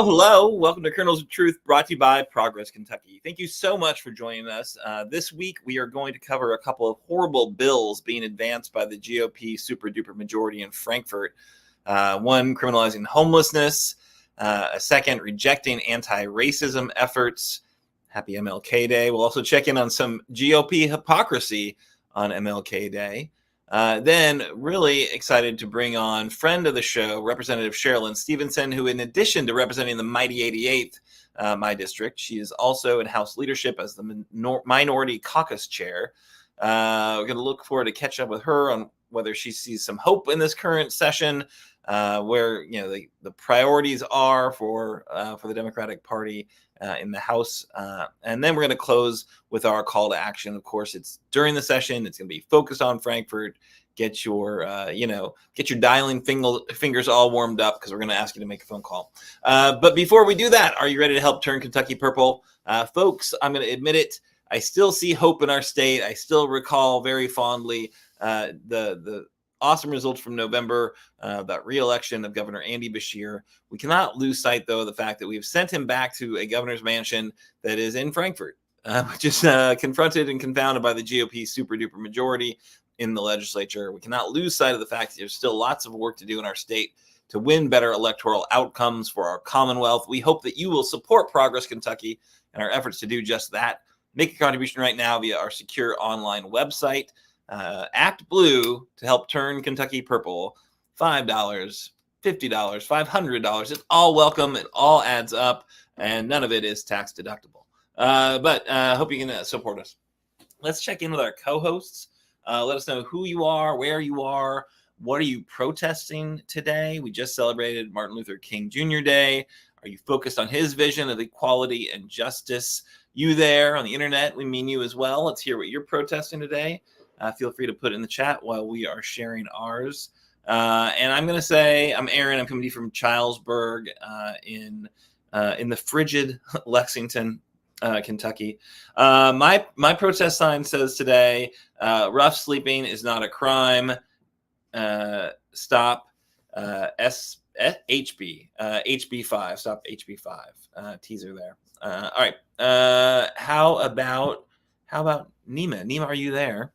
Hello. Welcome to Kernels of Truth, brought to you by Progress Kentucky. Thank you so much for joining us. This week, we are going to cover a couple of horrible bills being advanced by the GOP super-duper majority in Frankfort. One, criminalizing homelessness. A second, rejecting anti-racism efforts. Happy MLK Day. We'll also check in on some GOP hypocrisy on MLK Day. Then really excited to bring on friend of the show, Representative Cherlynn Stevenson, who in addition to representing the mighty 88th, my district, she is also in House leadership as the Minority Caucus Chair. We're going to look forward to catch up with her on whether she sees some hope in this current session, where the priorities are for the Democratic Party in the House. And then we're going to close with our call to action. Of course, it's during the session. It's going to be focused on Frankfort. Get your dialing fingers all warmed up because we're going to ask you to make a phone call. But before we do that, are you ready to help turn Kentucky purple? Folks, I'm going to admit it. I still see hope in our state. I still recall very fondly the awesome results from November, that re-election of Governor Andy Beshear. We cannot lose sight, though, of the fact that we've sent him back to a governor's mansion that is in Frankfort, which is confronted and confounded by the GOP super-duper majority in the legislature. We cannot lose sight of the fact that there's still lots of work to do in our state to win better electoral outcomes for our Commonwealth. We hope that you will support Progress Kentucky and our efforts to do just that. Make a contribution right now via our secure online website. Act Blue to help turn Kentucky purple. $5, $50, $500. It's all welcome. It all adds up, and none of it is tax deductible. But hope you can support us. Let's check in with our co-hosts. Let us know who you are, where you are, what are you protesting today? We just celebrated Martin Luther King Jr. Day. Are you focused on his vision of equality and justice? You there on the internet, we mean you as well. Let's hear what you're protesting today. Feel free to put it in the chat while we are sharing ours. And I'm going to say, I'm Aaron. I'm coming to you from Chilesburg in the frigid Lexington, Kentucky. My protest sign says today, rough sleeping is not a crime. Stop HB 5. Stop HB 5. Teaser there. All right. How about Nema? Nema, are you there?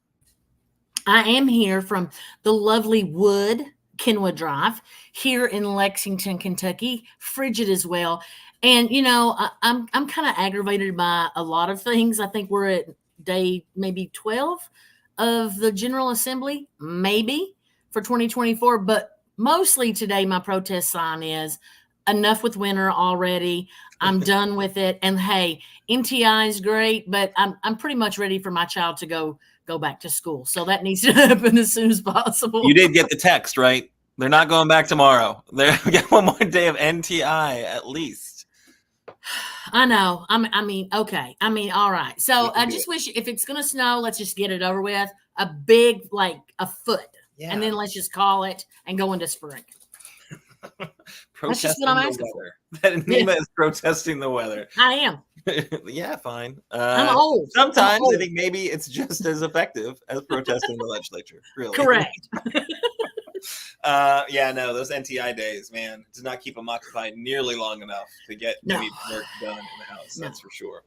I am here from the lovely Wood Kenwood Drive here in Lexington, Kentucky. Frigid as well. And, I'm kind of aggravated by a lot of things. I think we're at day maybe 12 of the General Assembly, maybe for 2024. But mostly today, my protest sign is enough with winter already. I'm done with it. And hey, MTI is great, but I'm pretty much ready for my child to go back to school. So that needs to happen as soon as possible. You did get the text, right? They're not going back tomorrow. We got one more day of NTI at least. I know. Okay. All right. So I just wish if it's going to snow, let's just get it over with. A big, like a foot. Yeah. And then let's just call it and go into spring. That's just what I'm asking for. Nema is protesting the weather. I am. Yeah, fine. I'm old. Sometimes I think maybe it's just as effective as protesting the legislature. Really. Correct. Those NTI days, man, does not keep them occupied nearly long enough to get any work done in the House. That's for sure.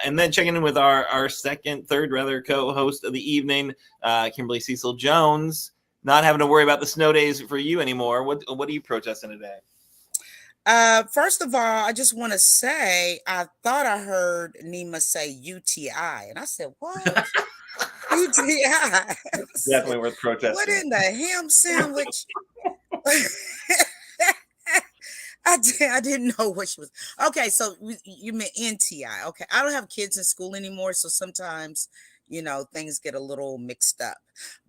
And then checking in with our third co-host of the evening, Kimberly Cecil Jones. Not having to worry about the snow days for you anymore. What are you protesting today? First of all, I just want to say I thought I heard Nema say UTI, and I said, "What UTI?" I said, Definitely worth "What protesting. in the ham sandwich?" I didn't know what she was. Okay, so you meant NTI. Okay, I don't have kids in school anymore, so sometimes things get a little mixed up.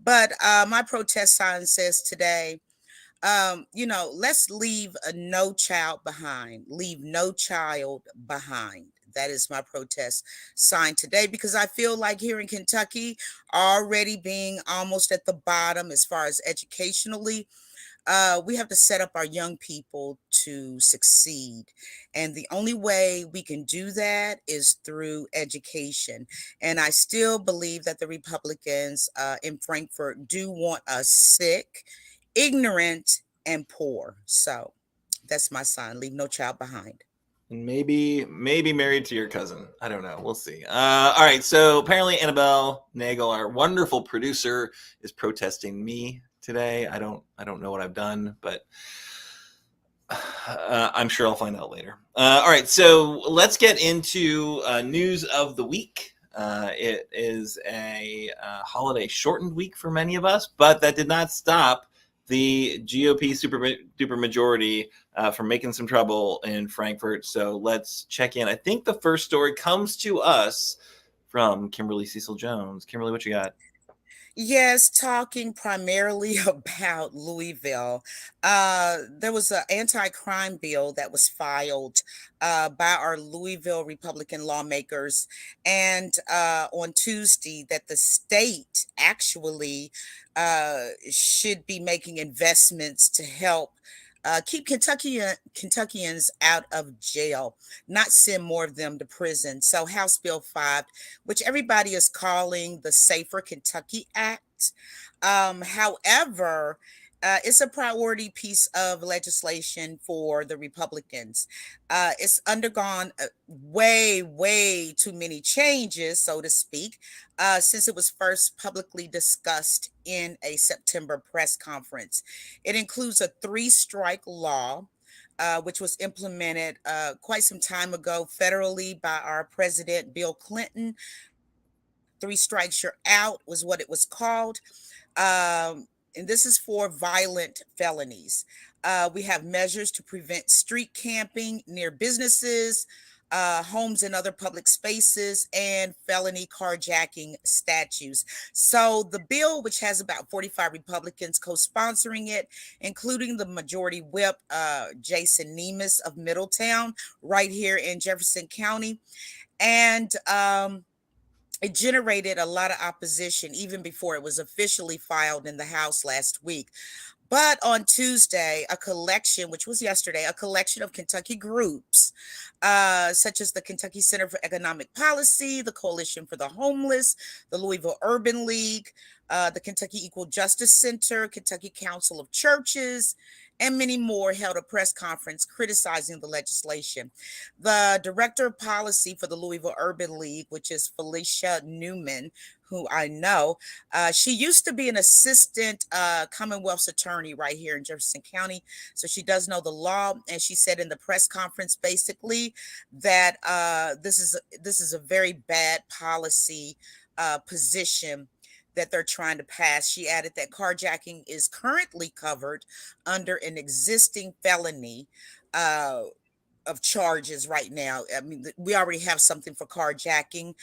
But my protest sign says today, let's leave no child behind. Leave no child behind. That is my protest sign today, because I feel like here in Kentucky, already being almost at the bottom as far as educationally, we have to set up our young people to succeed. And the only way we can do that is through education. And I still believe that the Republicans in Frankfort do want us sick, ignorant, and poor. So that's my sign. Leave no child behind. And maybe married to your cousin. I don't know. We'll see. All right. So apparently Annabelle Nagel, our wonderful producer, is protesting me today. I don't know what I've done, but I'm sure I'll find out later. All right. So let's get into news of the week. It is a holiday shortened week for many of us, but that did not stop the GOP super duper majority from making some trouble in Frankfort. So let's check in. I think the first story comes to us from Kimberly Cecil Jones. Kimberly, what you got? Yes, talking primarily about Louisville. There was an anti-crime bill that was filed by our Louisville Republican lawmakers, and on Tuesday, that the state actually should be making investments to help keep Kentuckians out of jail, not send more of them to prison. So House Bill 5, which everybody is calling the Safer Kentucky Act. However, it's a priority piece of legislation for the Republicans. It's undergone way, way too many changes, so to speak, since it was first publicly discussed in a September press conference. It includes a three-strike law, which was implemented quite some time ago federally by our president, Bill Clinton. Three strikes, you're out was what it was called. And this is for violent felonies. We have measures to prevent street camping near businesses, homes, and other public spaces, and felony carjacking statutes. So the bill, which has about 45 Republicans co-sponsoring it, including the majority whip, Jason Nemes of Middletown, right here in Jefferson County. And it generated a lot of opposition even before it was officially filed in the House last week. But on Tuesday, which was yesterday, a collection of Kentucky groups, such as the Kentucky Center for Economic Policy, the Coalition for the Homeless, the Louisville Urban League, the Kentucky Equal Justice Center, Kentucky Council of Churches, and many more, held a press conference criticizing the legislation. The director of policy for the Louisville Urban League, which is Felicia Newman, who I know, she used to be an assistant Commonwealth's attorney right here in Jefferson County, so she does know the law. And she said in the press conference, basically, that this is a very bad policy position that they're trying to pass. She added that carjacking is currently covered under an existing felony of charges right now. I mean, we already have something for carjacking,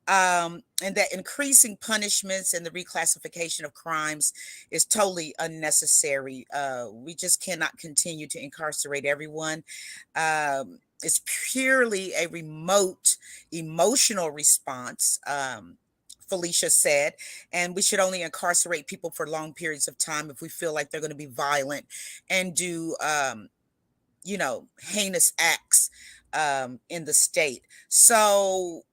and that increasing punishments and the reclassification of crimes is totally unnecessary. We just cannot continue to incarcerate everyone. It's purely a remote emotional response. Felicia said, and we should only incarcerate people for long periods of time if we feel like they're going to be violent and do heinous acts in the state. So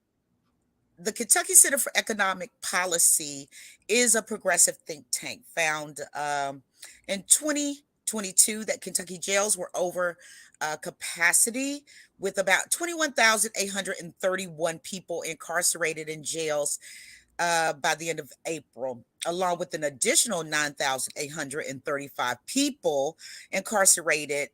the Kentucky Center for Economic Policy is a progressive think tank found in 2022 that Kentucky jails were over capacity, with about 21,831 people incarcerated in jails by the end of April, along with an additional 9,835 people incarcerated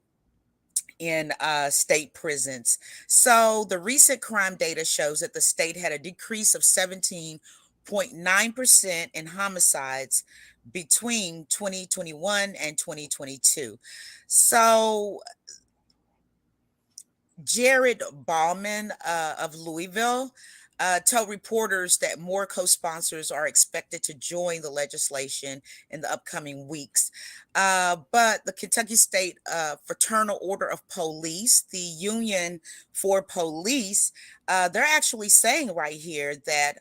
in state prisons. So the recent crime data shows that the state had a decrease of 17.9% in homicides between 2021 and 2022. So Jared Ballman of Louisville told reporters that more co-sponsors are expected to join the legislation in the upcoming weeks. But the Kentucky State Fraternal Order of Police, the Union for Police, they're actually saying right here that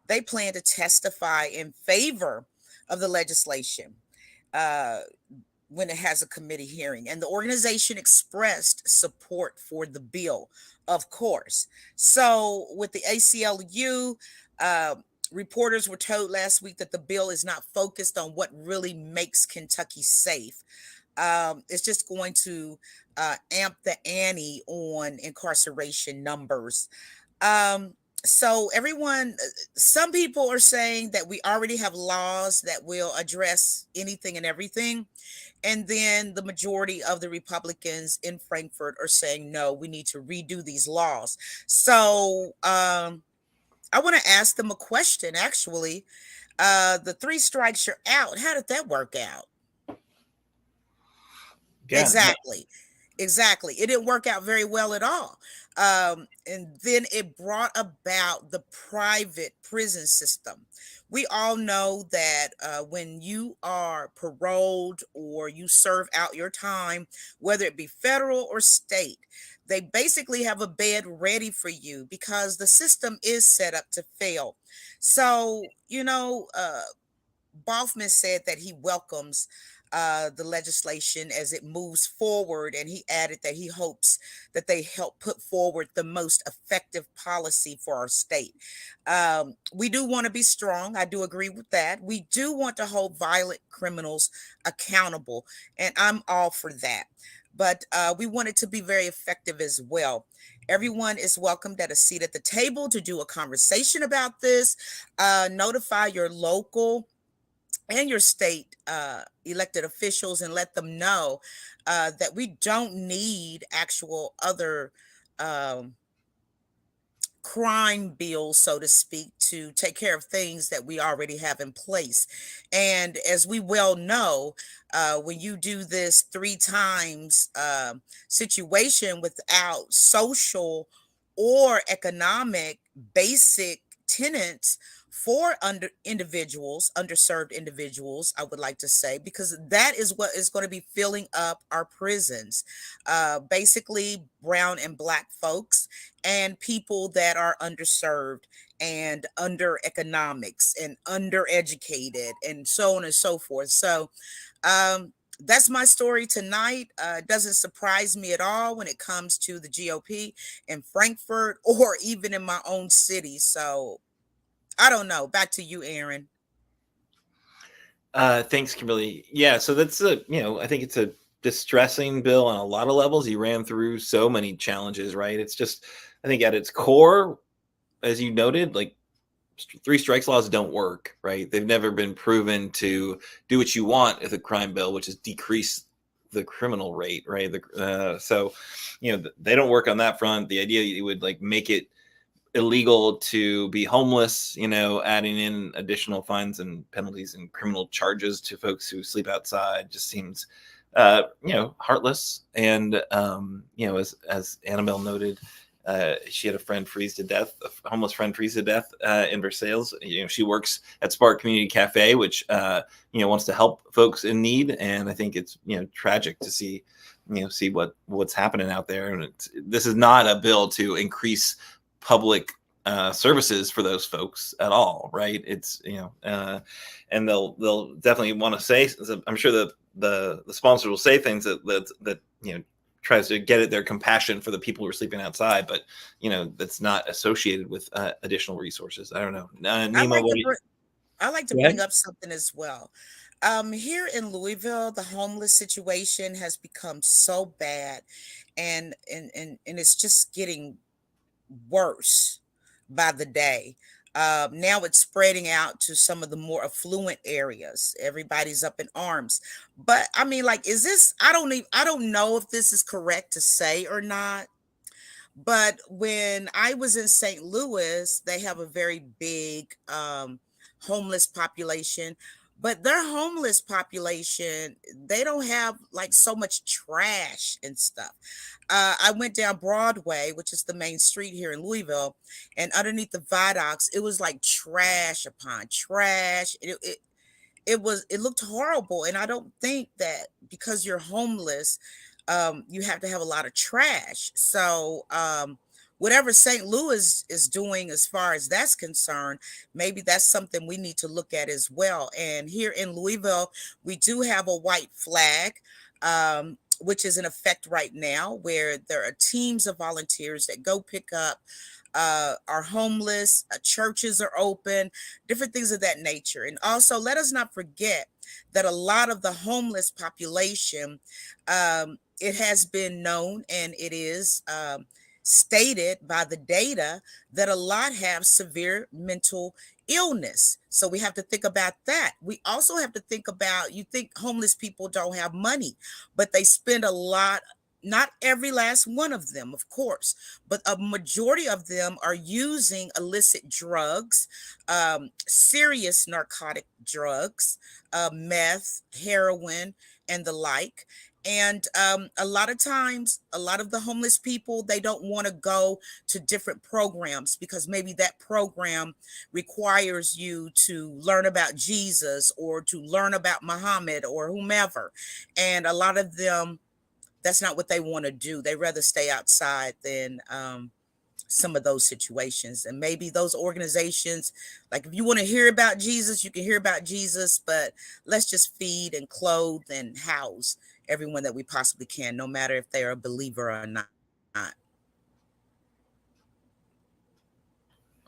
they plan to testify in favor of the legislation. When it has a committee hearing. And the organization expressed support for the bill, of course. So with the ACLU, reporters were told last week that the bill is not focused on what really makes Kentucky safe. It's just going to amp the ante on incarceration numbers. So everyone, some people are saying that we already have laws that will address anything and everything. And then the majority of the Republicans in Frankfort are saying, no, we need to redo these laws. So I want to ask them a question, actually. The 3 strikes you're out. How did that work out? Yeah. Exactly. It didn't work out very well at all. And then it brought about the private prison system. We all know that when you are paroled or you serve out your time, whether it be federal or state, they basically have a bed ready for you because the system is set up to fail. So, Boffman said that he welcomes the legislation as it moves forward, and he added that he hopes that they help put forward the most effective policy for our state. We do want to be strong. I do agree with that. We do want to hold violent criminals accountable, and I'm all for that. But we want it to be very effective as well. Everyone is welcomed at a seat at the table to do a conversation about this. Notify your local and your state elected officials and let them know that we don't need actual other crime bills, so to speak, to take care of things that we already have in place. And as we well know, when you do this 3 times situation without social or economic basic tenants for underserved individuals, I would like to say, because that is what is going to be filling up our prisons. Basically, brown and black folks and people that are underserved and under economics and undereducated and so on and so forth. So that's my story tonight. It doesn't surprise me at all when it comes to the GOP in Frankfort or even in my own city. So I don't know. Back to you, Aaron. Thanks, Kimberly. Yeah, so that's I think it's a distressing bill on a lot of levels. He ran through so many challenges, right? It's just, I think at its core, as you noted, like 3 strikes laws don't work, right? They've never been proven to do what you want with a crime bill, which is decrease the criminal rate, right? So, they don't work on that front. The idea that you would like make it illegal to be homeless, adding in additional fines and penalties and criminal charges to folks who sleep outside just seems, heartless. And, as Annabelle noted, she had a homeless friend freeze to death in Versailles. She works at Spark Community Cafe, which, wants to help folks in need. And I think it's, tragic to see what's happening out there. And this is not a bill to increase public services for those folks at all, right? It's and they'll definitely want to say. I'm sure the sponsors will say things that tries to get at their compassion for the people who are sleeping outside, but that's not associated with additional resources. I don't know. Nema, I like to bring up something as well. Here in Louisville, the homeless situation has become so bad, and it's just getting worse by the day. Now it's spreading out to some of the more affluent areas. Everybody's up in arms. But I mean, like, is this? I don't know if this is correct to say or not. But when I was in St. Louis, they have a very big homeless population. But their homeless population, they don't have like so much trash and stuff. I went down Broadway, which is the main street here in Louisville, and underneath the viaducts, it was like trash upon trash. It looked horrible, and I don't think that because you're homeless, you have to have a lot of trash. So whatever St. Louis is doing as far as that's concerned, maybe that's something we need to look at as well. And here in Louisville, we do have a white flag, which is in effect right now, where there are teams of volunteers that go pick up are homeless, churches are open, different things of that nature. And also, let us not forget that a lot of the homeless population, it has been known and it is stated by the data that a lot have severe mental illness. So we have to think about that. We also have to think about, you think homeless people don't have money, but they spend a lot. Not every last one of them, of course, but a majority of them are using illicit drugs, serious narcotic drugs, meth, heroin, and the like. And a lot of times, a lot of the homeless people, they don't want to go to different programs because maybe that program requires you to learn about Jesus or to learn about Muhammad or whomever. And a lot of them, that's not what they want to do. They rather stay outside than some of those situations. And maybe those organizations, like if you want to hear about Jesus, you can hear about Jesus, but let's just feed and clothe and house everyone that we possibly can, no matter if they're a believer or not.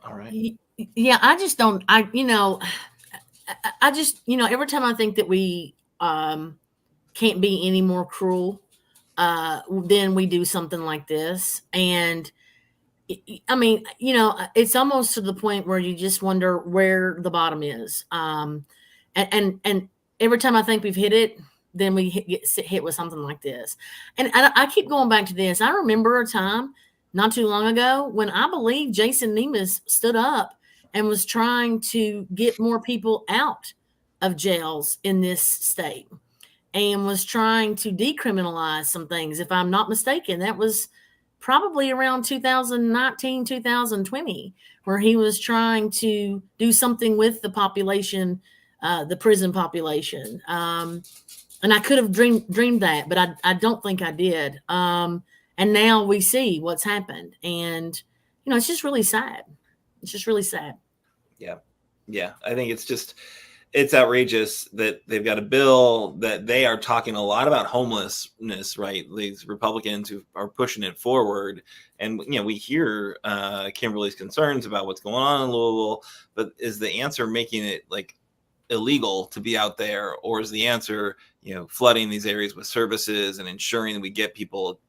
All right. Yeah, I just don't, I just, every time I think that we can't be any more cruel, then we do something like this. And I mean, it's almost to the point where you just wonder where the bottom is. And every time I think we've hit it, then we get hit with something like this. And I keep going back to this. I remember a time not too long ago when I believe Jason Nemes stood up and was trying to get more people out of jails in this state and was trying to decriminalize some things. If I'm not mistaken, that was probably around 2019, 2020, where he was trying to do something with the population, the prison population. And I could have dreamed that, but I don't think I did. And now we see what's happened. And, it's just really sad. It's just really sad. Yeah. Yeah. I think it's outrageous that they've got a bill that they are talking a lot about homelessness, right? These Republicans who are pushing it forward. And, we hear Kimberly's concerns about what's going on in Louisville, but is the answer making it like illegal to be out there, or is the answer, flooding these areas with services and ensuring that we get people,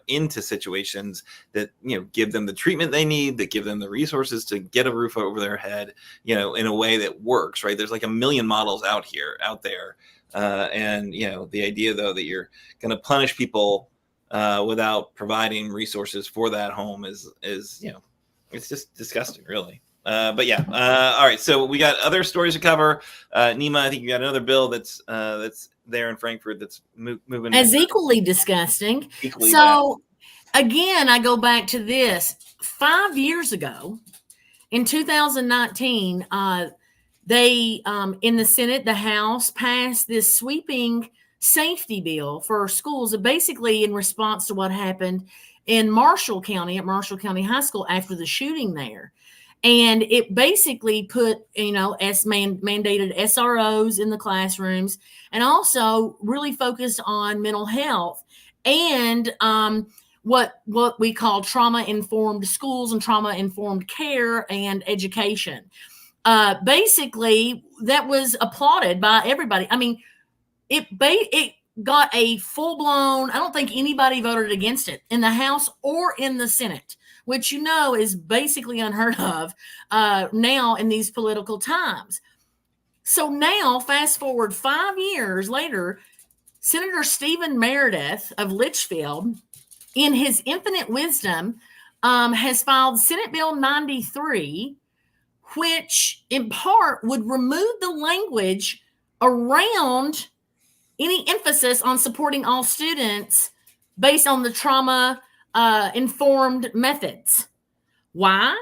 into situations that, give them the treatment they need, that give them the resources to get a roof over their head, in a way that works, right? There's like a million models out there. And, the idea though, that you're going to punish people without providing resources for that home is, it's just disgusting, really. But yeah. All right. So we got other stories to cover. Nema, I think you got another bill that's there in Frankfort that's moving as equally disgusting. Equally so bad. Again, I go back to this 5 years ago in 2019, they in the Senate, the House passed this sweeping safety bill for schools, basically in response to what happened in Marshall County at Marshall County High School after the shooting there. And it basically put, mandated SROs in the classrooms and also really focused on mental health and what we call trauma-informed schools and trauma-informed care and education. Basically, that was applauded by everybody. I mean, it got a full-blown, I don't think anybody voted against it in the House or in the Senate, which is basically unheard of now in these political times. So now, fast forward 5 years later, Senator Stephen Meredith of Litchfield, in his infinite wisdom, has filed Senate Bill 93, which in part would remove the language around any emphasis on supporting all students based on the trauma informed methods. Why?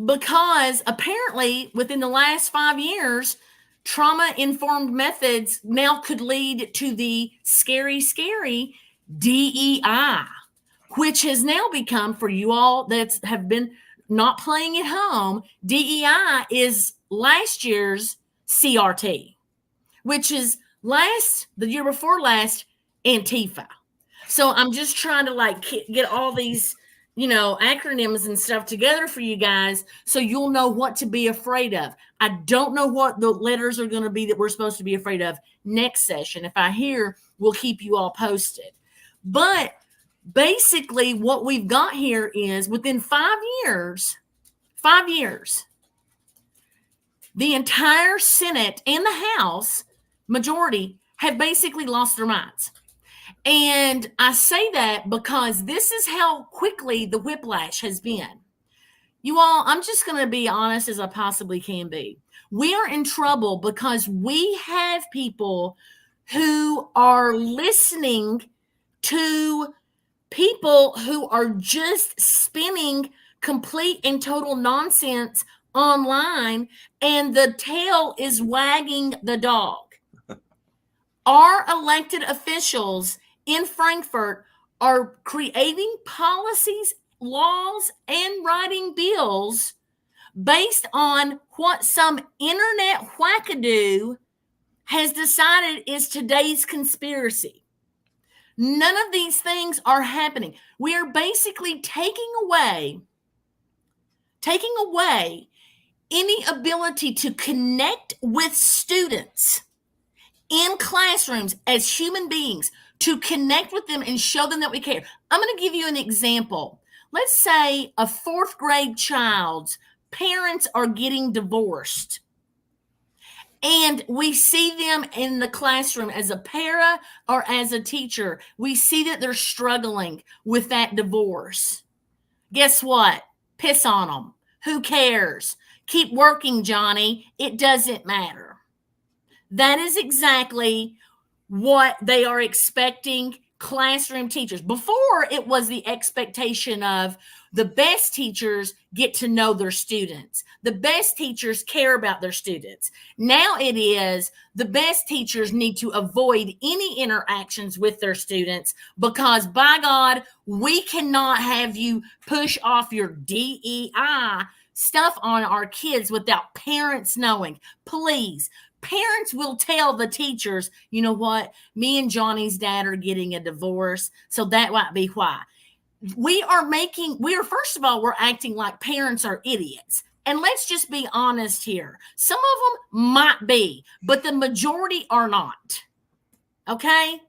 Because apparently within the last 5 years, trauma informed methods now could lead to the scary DEI, which has now become, for you all that have been not playing at home, DEI is last year's CRT, which is the year before last, Antifa. So I'm just trying to get all these, acronyms and stuff together for you guys so you'll know what to be afraid of. I don't know what the letters are going to be that we're supposed to be afraid of next session. If I hear, we'll keep you all posted. But basically what we've got here is within 5 years, the entire Senate and the House majority have basically lost their minds. And I say that because this is how quickly the whiplash has been. You all, I'm just going to be honest as I possibly can be. We are in trouble because we have people who are listening to people who are just spinning complete and total nonsense online, and the tail is wagging the dog. Our elected officials in Frankfort are creating policies, laws, and writing bills based on what some internet wackadoo has decided is today's conspiracy. None of these things are happening. We are basically taking away any ability to connect with students in classrooms as human beings, to connect with them and show them that we care. I'm going to give you an example. Let's say a 4th grade child's parents are getting divorced, and we see them in the classroom as a para or as a teacher. We see that they're struggling with that divorce. Guess what? Piss on them. Who cares? Keep working, Johnny. It doesn't matter. That is exactly what they are expecting classroom teachers. Before, it was the expectation of the best teachers get to know their students. The best teachers care about their students. Now it is the best teachers need to avoid any interactions with their students because, by God, we cannot have you push off your DEI stuff on our kids without parents knowing. Please. Parents will tell the teachers, you know what, me and Johnny's dad are getting a divorce, so that might be why. First of all, we're acting like parents are idiots. And let's just be honest here. Some of them might be, but the majority are not. Okay?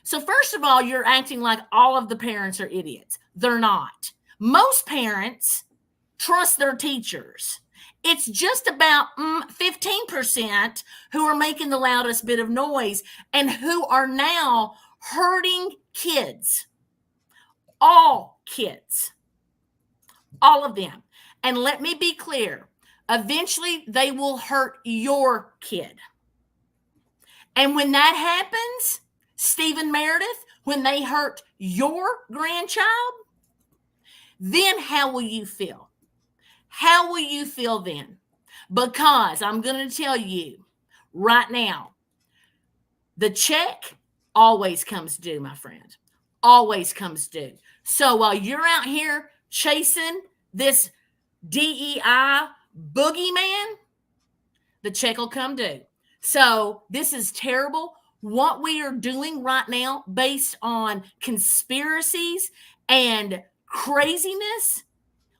So first of all, you're acting like all of the parents are idiots. They're not. Most parents trust their teachers. It's just about 15% who are making the loudest bit of noise and who are now hurting kids. All kids. All of them. And let me be clear. Eventually, they will hurt your kid. And when that happens, Stephen Meredith, when they hurt your grandchild, then how will you feel? How will you feel then? Because I'm going to tell you right now, the check always comes due, my friend. Always comes due. So while you're out here chasing this DEI boogeyman, the check will come due. So this is terrible. What we are doing right now based on conspiracies and craziness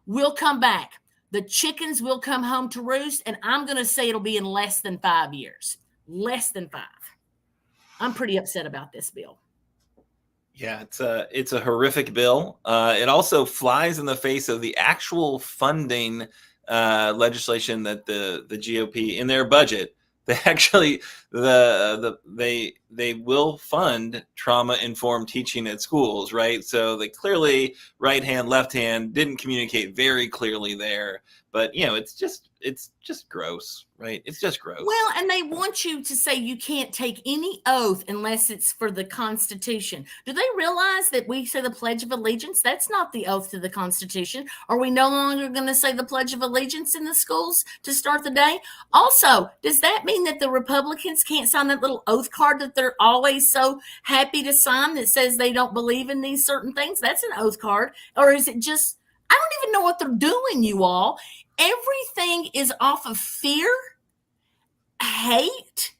will come back. The chickens will come home to roost, and I'm going to say it'll be in less than 5 years. Less than 5. I'm pretty upset about this bill. Yeah, it's a horrific bill. It also flies in the face of the actual funding legislation that the GOP in their budget. They actually they will fund trauma informed teaching at schools, right? So they clearly right hand left hand didn't communicate very clearly there, but it's just gross, right? It's just gross. Well, and they want you to say you can't take any oath unless it's for the Constitution. Do they realize that we say the Pledge of Allegiance? That's not the oath to the Constitution. Are we no longer going to say the Pledge of Allegiance in the schools to start the day? Also, does that mean that the Republicans can't sign that little oath card that they're always so happy to sign that says they don't believe in these certain things? That's an oath card. Or is it just, I don't even know what they're doing, you all. Everything is off of fear, hate,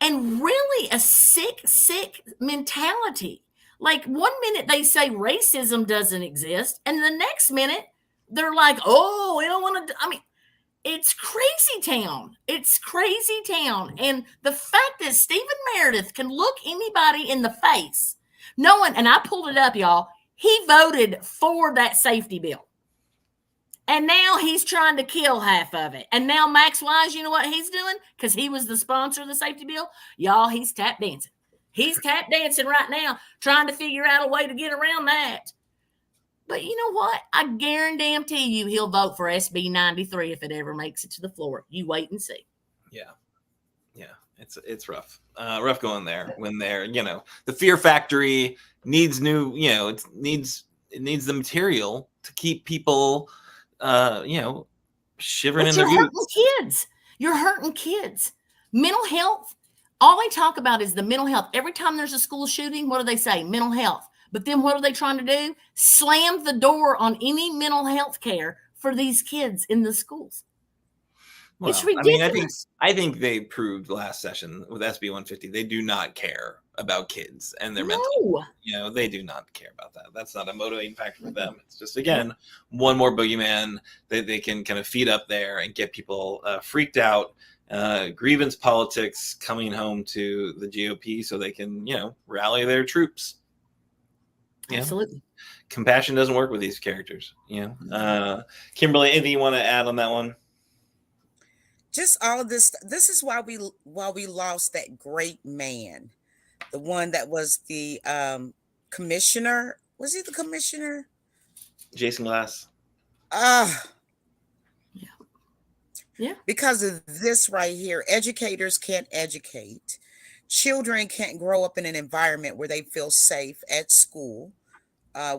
and really a sick mentality. Like one minute they say racism doesn't exist, and the next minute they're like, oh, we don't want to. I mean, it's crazy town. It's crazy town. And the fact that Stephen Meredith can look anybody in the face, knowing, and I pulled it up, y'all, he voted for that safety bill. And now he's trying to kill half of it. And now Max Wise, you know what he's doing? Because he was the sponsor of the safety bill. Y'all, he's tap dancing. He's tap dancing right now, trying to figure out a way to get around that. But you know what? I guarantee you he'll vote for SB 93 if it ever makes it to the floor. You wait and see. Yeah. It's rough. Rough going there when they're, the Fear Factory needs new, it needs the material to keep people shivering in their boots. You're hurting kids. Mental health. All they talk about is the mental health. Every time there's a school shooting, what do they say? Mental health. But then what are they trying to do? Slam the door on any mental health care for these kids in the schools. Well, it's ridiculous. I think they proved last session with SB 150 they do not care about kids and their mental. They do not care about that. That's not a motivating factor for them. It's just, again, one more boogeyman that they can kind of feed up there and get people freaked out. Grievance politics coming home to the GOP so they can, rally their troops. Absolutely. Compassion doesn't work with these characters. Kimberly, anything you want to add on that one? Just all of this. This is why we lost that great man, the one that was the commissioner. Was he the commissioner? Jason Glass. Yeah. Because of this right here, educators can't educate. Children can't grow up in an environment where they feel safe at school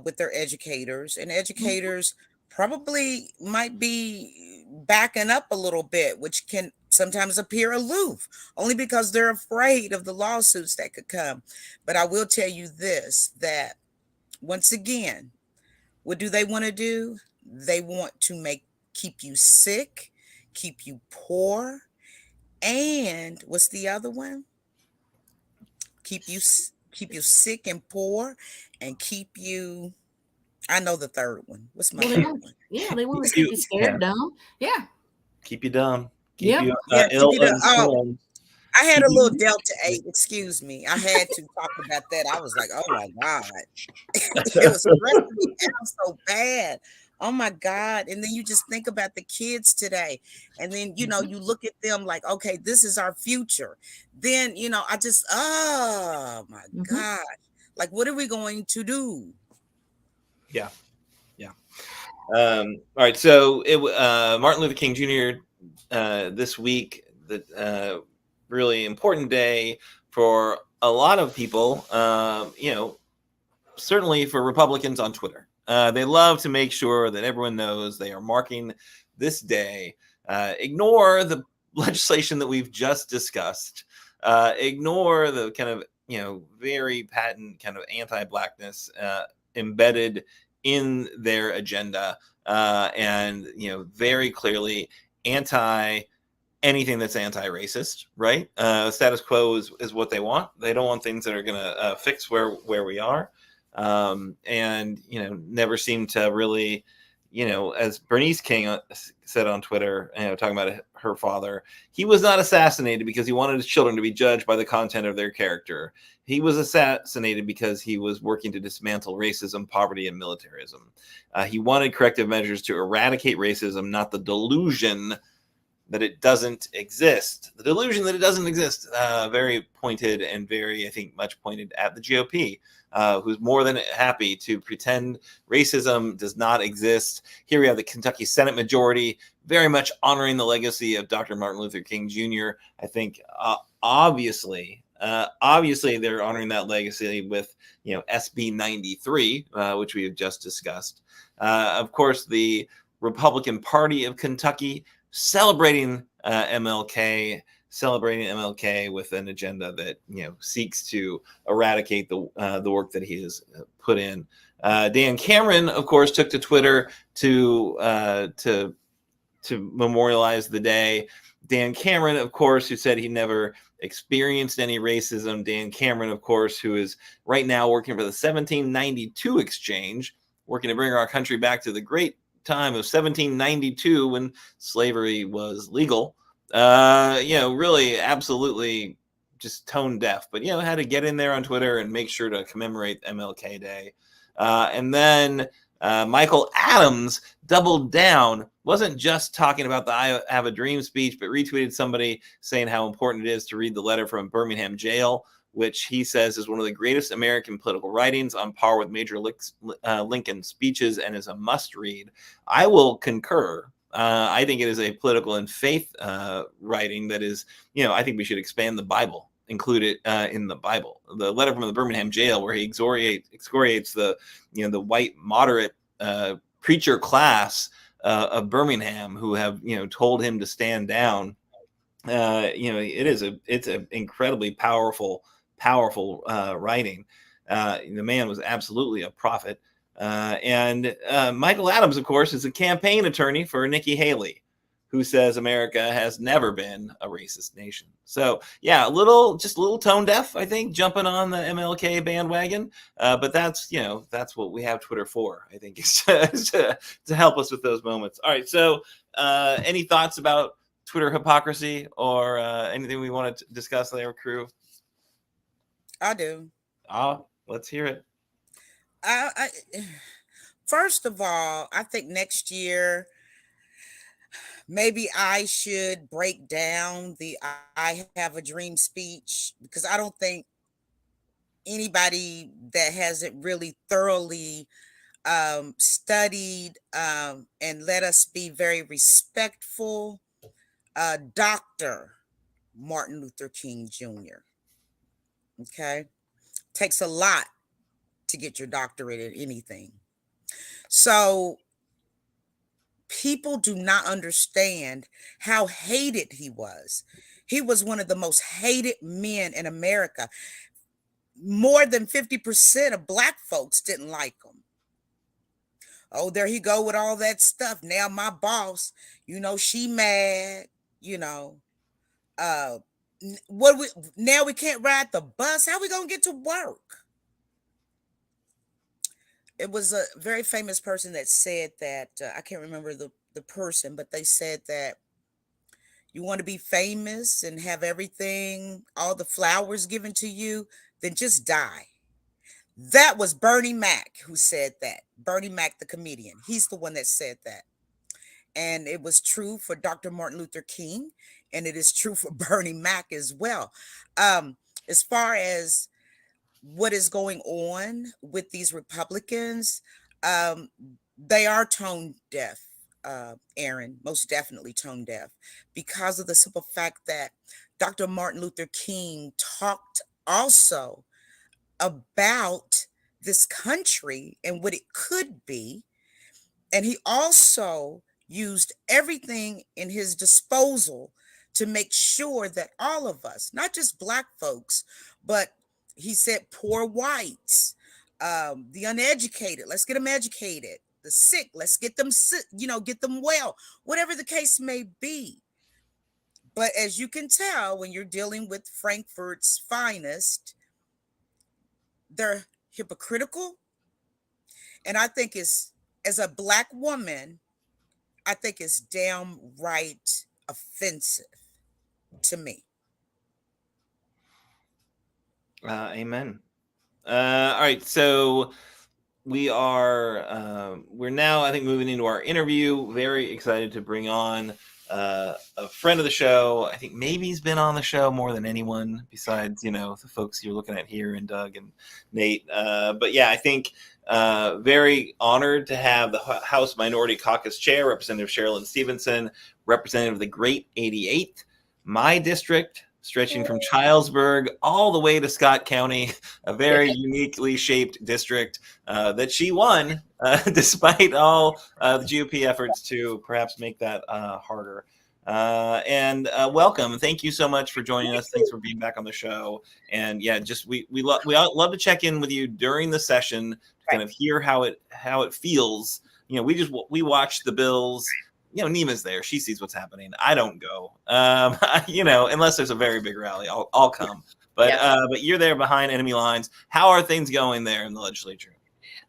with their educators, and educators probably might be backing up a little bit, which can sometimes appear aloof only because they're afraid of the lawsuits that could come. But I will tell you this, that once again, what do they want to do? They want to keep you sick, keep you poor, and what's the other one? Keep you sick and poor, and keep you, I know the third one. What's my third one? Yeah, they want to keep you scared, dumb. Yeah. Keep you dumb. Keep you ill and I had a little Delta 8. Excuse me. I had to talk about that. I was like, oh my God. It was stressing me out so bad. Oh my God. And then you just think about the kids today. And then, you look at them like, okay, this is our future. Then, I just, oh my God. Like, what are we going to do? Yeah. All right. So Martin Luther King Jr. This week, the really important day for a lot of people, certainly for Republicans on Twitter. They love to make sure that everyone knows they are marking this day. Ignore the legislation that we've just discussed. Ignore the kind of, very patent kind of anti-Blackness embedded in their agenda, and very clearly anti anything that's anti-racist, right? Status quo is what they want. They don't want things that are going to fix where we are, and never seem to really as Bernice King said on Twitter, talking about her father, he was not assassinated because he wanted his children to be judged by the content of their character. He was assassinated because he was working to dismantle racism, poverty, and militarism. He wanted corrective measures to eradicate racism, not the delusion that it doesn't exist. The delusion that it doesn't exist. Very pointed and very, I think, much pointed at the GOP. Who's more than happy to pretend racism does not exist. Here we have the Kentucky Senate majority, very much honoring the legacy of Dr. Martin Luther King Jr. I think obviously they're honoring that legacy with SB 93, which we have just discussed. Of course, the Republican Party of Kentucky celebrating MLK with an agenda that seeks to eradicate the work that he has put in. Dan Cameron, of course, took to Twitter to memorialize the day. Dan Cameron, of course, who said he never experienced any racism. Dan Cameron, of course, who is right now working for the 1792 exchange, working to bring our country back to the great time of 1792 when slavery was legal. Really absolutely just tone deaf, but had to get in there on Twitter and make sure to commemorate MLK Day. And then Michael Adams doubled down, wasn't just talking about the I Have a Dream speech, but retweeted somebody saying how important it is to read the letter from Birmingham jail, which he says is one of the greatest American political writings, on par with Major Lincoln speeches, and is a must read. I will concur. I think it is a political and faith writing that is, I think we should expand the Bible, include it in the Bible. The letter from the Birmingham jail, where he excoriates the white moderate preacher class of Birmingham who have told him to stand down. It's an incredibly powerful writing. The man was absolutely a prophet. And Michael Adams, of course, is a campaign attorney for Nikki Haley, who says America has never been a racist nation. So yeah, a little tone deaf, I think, jumping on the MLK bandwagon. But that's what we have Twitter for, I think, is to help us with those moments. All right. So any thoughts about Twitter hypocrisy or anything we want to discuss there, crew? I do. Let's hear it. I first of all, I think next year maybe I should break down the I Have a Dream speech, because I don't think anybody that hasn't really thoroughly studied and let us be very respectful. Dr. Martin Luther King Jr. Okay. Takes a lot to get your doctorate in anything. So people do not understand how hated he was. He was one of the most hated men in America. More than 50% of Black folks didn't like him. Oh, there he go with all that stuff. Now my boss, she mad, now we can't ride the bus. How we gonna get to work? It was a very famous person that said that, I can't remember the person, but they said that you want to be famous and have everything, all the flowers given to you, then just die. That was Bernie Mac who said that. Bernie Mac, the comedian. He's the one that said that. And it was true for Dr. Martin Luther King, and it is true for Bernie Mac as well. As far as what is going on with these Republicans, they are tone deaf, Aaron, most definitely tone deaf, because of the simple fact that Dr. Martin Luther King talked also about this country and what it could be. And he also used everything in his disposal to make sure that all of us, not just Black folks, but he said poor whites, the uneducated, let's get them educated, the sick, let's get them sick, get them well, whatever the case may be. But as you can tell, when you're dealing with Frankfort's finest, they're hypocritical. And I think it's as a Black woman, I think it's downright offensive to me. Amen. All right, so we're now, I think, moving into our interview. Very excited to bring on a friend of the show. I think maybe he's been on the show more than anyone besides, the folks you're looking at here, and Doug and Nate. But yeah, I think very honored to have the House Minority Caucus Chair, Representative Cherlynn Stevenson, representative of the Great 88th, my district, stretching from Childsburg all the way to Scott County, a very uniquely shaped district that she won, despite all the GOP efforts to perhaps make that harder. And welcome. Thank you so much for joining us. Thanks for being back on the show. And yeah, just we love to check in with you during the session to kind of hear how it feels. We watch the bills. Nema's there. She sees what's happening. I don't go. Unless there's a very big rally, I'll come. But but you're there behind enemy lines. How are things going there in the legislature?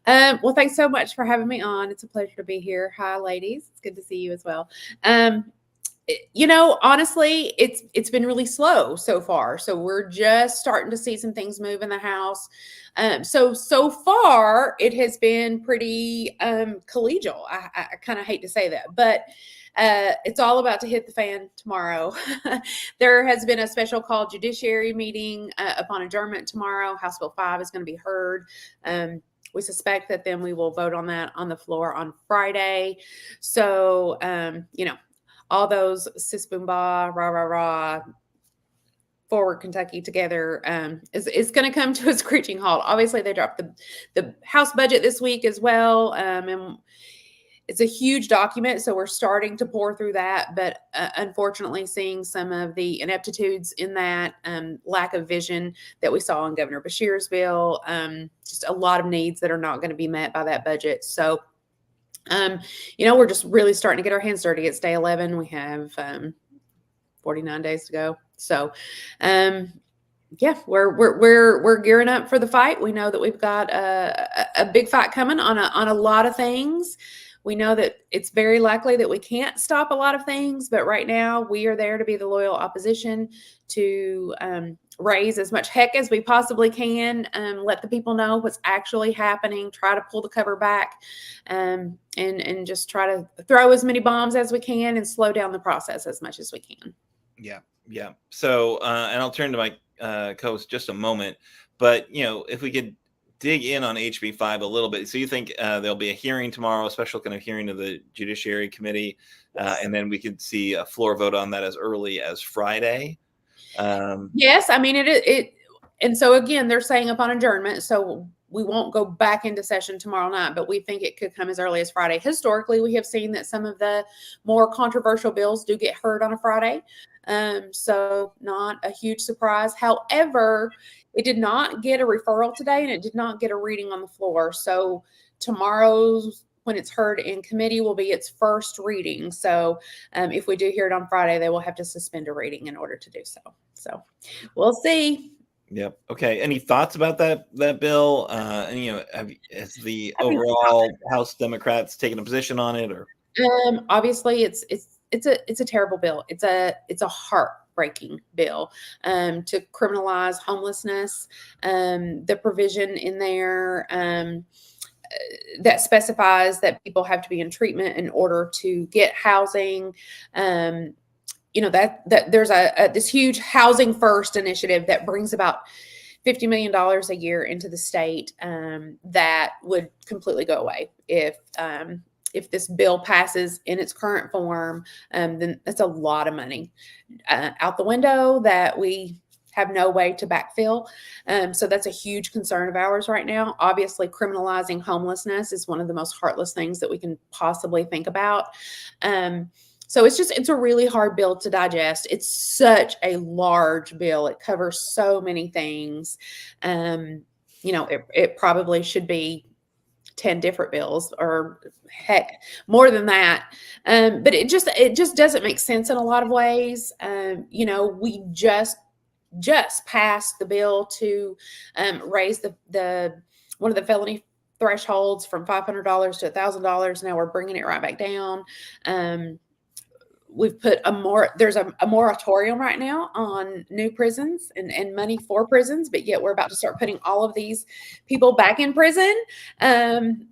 Well, thanks so much for having me on. It's a pleasure to be here. Hi, ladies. It's good to see you as well. Honestly, it's been really slow so far. So we're just starting to see some things move in the House. So far it has been pretty collegial. I kind of hate to say that, but it's all about to hit the fan tomorrow. There has been a special called judiciary meeting upon adjournment tomorrow. House Bill 5 is going to be heard. We suspect that then we will vote on that on the floor on Friday. So, all those sis boom ba, rah, rah, rah, forward Kentucky together is going to come to a screeching halt. Obviously, they dropped the House budget this week as well. And it's a huge document, so we're starting to pour through that. But unfortunately, seeing some of the ineptitudes in that, lack of vision that we saw in Governor Beshear's bill, just a lot of needs that are not going to be met by that budget. So, we're just really starting to get our hands dirty. It's day 11. We have 49 days to go. So, we're gearing up for the fight. We know that we've got a big fight coming on a lot of things. We know that it's very likely that we can't stop a lot of things, but right now we are there to be the loyal opposition, to raise as much heck as we possibly can, let the people know what's actually happening, try to pull the cover back, and just try to throw as many bombs as we can and slow down the process as much as we can. Yeah. So, and I'll turn to my co-host just a moment, but if we could dig in on HB 5 a little bit. So you think there'll be a hearing tomorrow, a special kind of hearing of the Judiciary Committee, and then we could see a floor vote on that as early as Friday? Yes, I mean it. And so again, they're saying upon adjournment, so we won't go back into session tomorrow night, but we think it could come as early as Friday. Historically, we have seen that some of the more controversial bills do get heard on a Friday. So not a huge surprise. However, it did not get a referral today, and it did not get a reading on the floor. So tomorrow's, when it's heard in committee, will be its first reading. So if we do hear it on Friday, they will have to suspend a reading in order to do so. So we'll see. Yep. Okay. Any thoughts about that bill? And has the overall House Democrats taken a position on it, or? Obviously, it's a terrible bill. It's a heartbreaking bill to criminalize homelessness. The provision in there that specifies that people have to be in treatment in order to get housing. That there's this huge housing first initiative that brings about $50 million a year into the state, that would completely go away if this bill passes in its current form. Then that's a lot of money out the window that we have no way to backfill. So that's a huge concern of ours right now. Obviously, criminalizing homelessness is one of the most heartless things that we can possibly think about. So it's a really hard bill to digest. It's such a large bill. It covers so many things. It probably should be 10 different bills, or heck, more than that. But it just doesn't make sense in a lot of ways. We just passed the bill to raise the one of the felony thresholds from $500 to $1,000. Now we're bringing it right back down. We've put there's a moratorium right now on new prisons and money for prisons, but yet we're about to start putting all of these people back in prison.